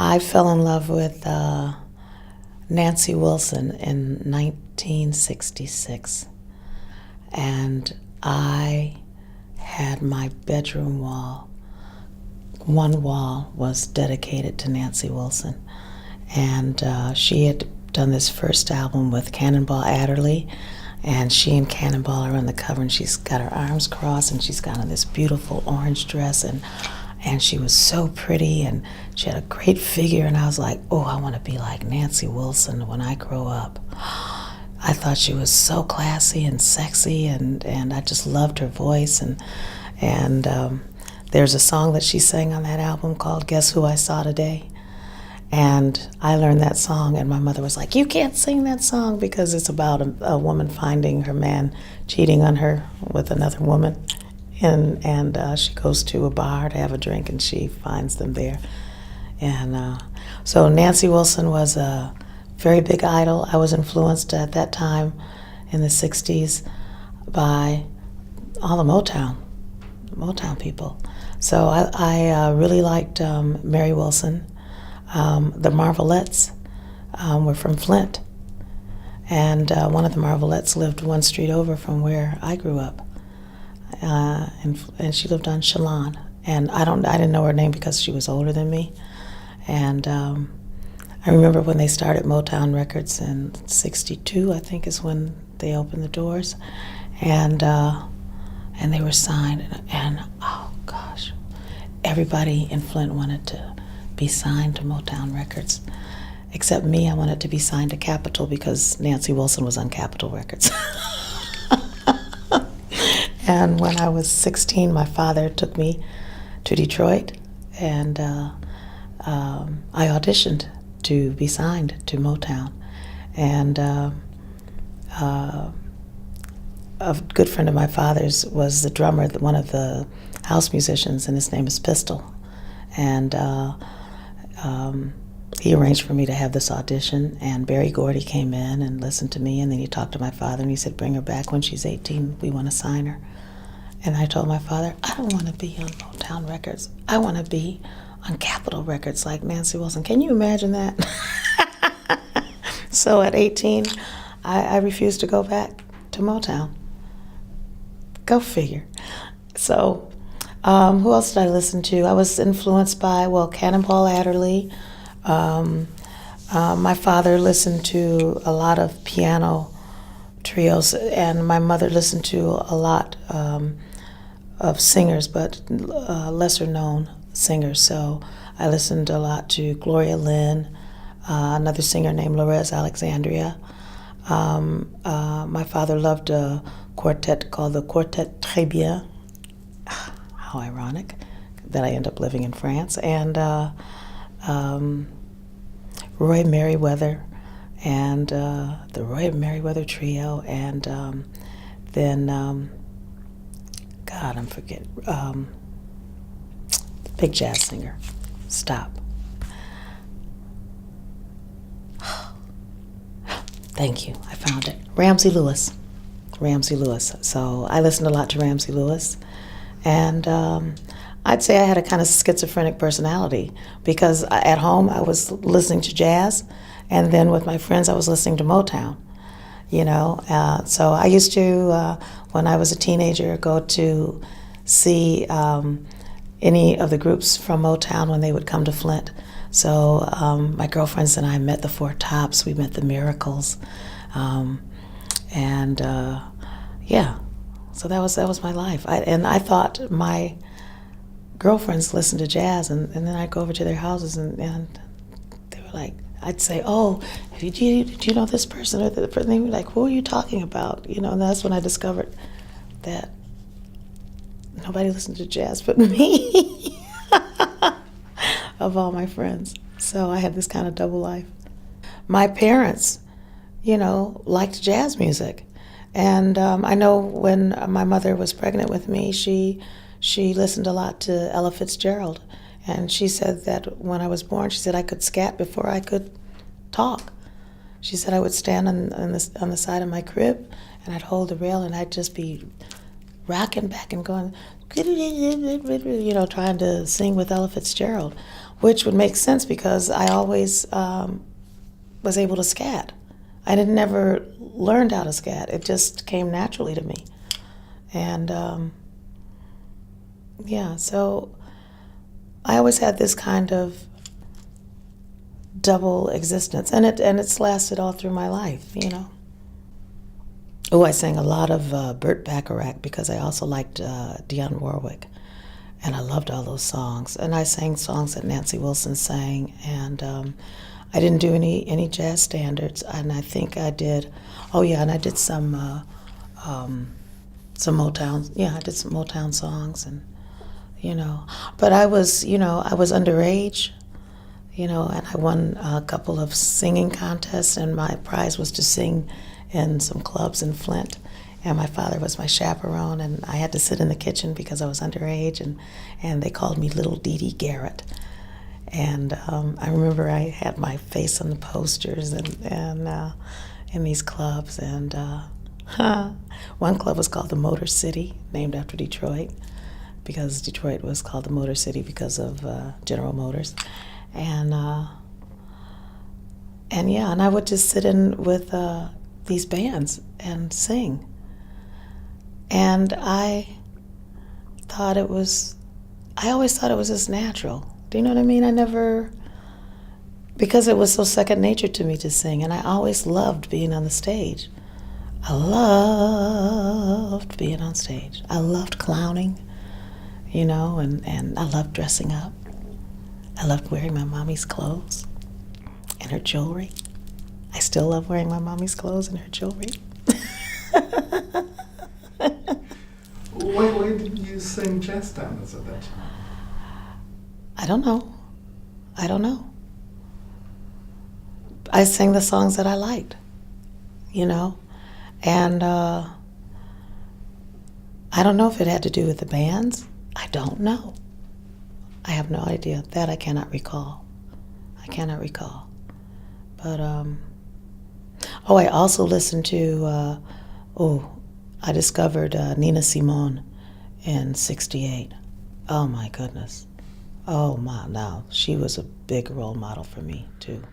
I fell in love with Nancy Wilson in 1966, and I had my bedroom wall. One wall was dedicated to Nancy Wilson, and she had done this first album with Cannonball Adderley, and she and Cannonball are on the cover, and she's got her arms crossed, and she's got on this beautiful orange dress, and she was so pretty, and she had a great figure, and I was like, oh, I want to be like Nancy Wilson when I grow up. I thought she was so classy and sexy, and I just loved her voice, and there's a song that she sang on that album called Guess Who I Saw Today, and I learned that song, and my mother was like, you can't sing that song because it's about a woman finding her man cheating on her with another woman. And she goes to a bar to have a drink, and she finds them there. And so Nancy Wilson was a very big idol. I was influenced at that time in the 60s by all the Motown people. So I really liked Mary Wilson. The Marvelettes were from Flint. And one of the Marvelettes lived one street over from where I grew up. And she lived on Chelan, and I didn't know her name because she was older than me. And I remember when they started Motown Records in '62, I think is when they opened the doors, and they were signed, and oh gosh, everybody in Flint wanted to be signed to Motown Records, except me. I wanted to be signed to Capitol because Nancy Wilson was on Capitol Records. And when I was 16, my father took me to Detroit, and I auditioned to be signed to Motown. And a good friend of my father's was the drummer, one of the house musicians, and his name is Pistol. And he arranged for me to have this audition, and Berry Gordy came in and listened to me, and then he talked to my father, and he said, bring her back when she's 18, we want to sign her. And I told my father, I don't want to be on Motown Records. I want to be on Capitol Records like Nancy Wilson. Can you imagine that? So at 18, I refused to go back to Motown. Go figure. So who else did I listen to? I was influenced by, Cannonball Adderley. My father listened to a lot of piano trios, and my mother listened to a lot of singers, but lesser known singers. So I listened a lot to Gloria Lynn, another singer named Lorez Alexandria. My father loved a quartet called the Quartette Trés Bien. How ironic that I end up living in France. And Roy Merriweather, and the Roy Merriweather Trio, and then God, I'm forgetting, big jazz singer. Stop. Thank you, I found it. Ramsey Lewis. So I listened a lot to Ramsey Lewis, and I'd say I had a kind of schizophrenic personality, because at home I was listening to jazz, and then with my friends I was listening to Motown, So I used to, when I was a teenager, go to see any of the groups from Motown when they would come to Flint. So my girlfriends and I met the Four Tops, we met the Miracles, so that was my life. I thought my girlfriends listened to jazz, and then I'd go over to their houses, and they were like, I'd say, oh, do you know this person or the person? They were like, who are you talking about? And that's when I discovered that nobody listened to jazz but me, of all my friends. So I had this kind of double life. My parents, liked jazz music. And I know when my mother was pregnant with me, she listened a lot to Ella Fitzgerald. And she said that when I was born, she said I could scat before I could talk. She said I would stand on the side of my crib, and I'd hold the rail, and I'd just be rocking back and going, trying to sing with Ella Fitzgerald. which would make sense because I always was able to scat. I never learned how to scat. It just came naturally to me. And yeah, so I always had this kind of double existence, and it's lasted all through my life, you know. Oh, I sang a lot of Burt Bacharach because I also liked Dionne Warwick, and I loved all those songs. And I sang songs that Nancy Wilson sang, and I didn't do any jazz standards. And I think I did. Oh yeah, and I did some Motown. Yeah, I did some Motown songs, and you know. But I was underage. You know, and I won a couple of singing contests, and my prize was to sing in some clubs in Flint. And my father was my chaperone, and I had to sit in the kitchen because I was underage, and they called me Little Dee Dee Garrett. And I remember I had my face on the posters and in these clubs. And one club was called the Motor City, named after Detroit, because Detroit was called the Motor City because of General Motors. And yeah, and I would just sit in with these bands and sing. And I always thought it was just natural. Do you know what I mean? Because it was so second nature to me to sing, and I always loved being on the stage. I loved being on stage. I loved clowning, you know, and I loved dressing up. I loved wearing my mommy's clothes and her jewelry. I still love wearing my mommy's clothes and her jewelry. Why didn't you sing jazz standards at that time? I don't know. I sang the songs that I liked, you know, and I don't know if it had to do with the bands. I don't know. I have no idea. That I cannot recall. But, I also listened to, I discovered Nina Simone in '68. Oh my goodness. Oh my, now, she was a big role model for me too.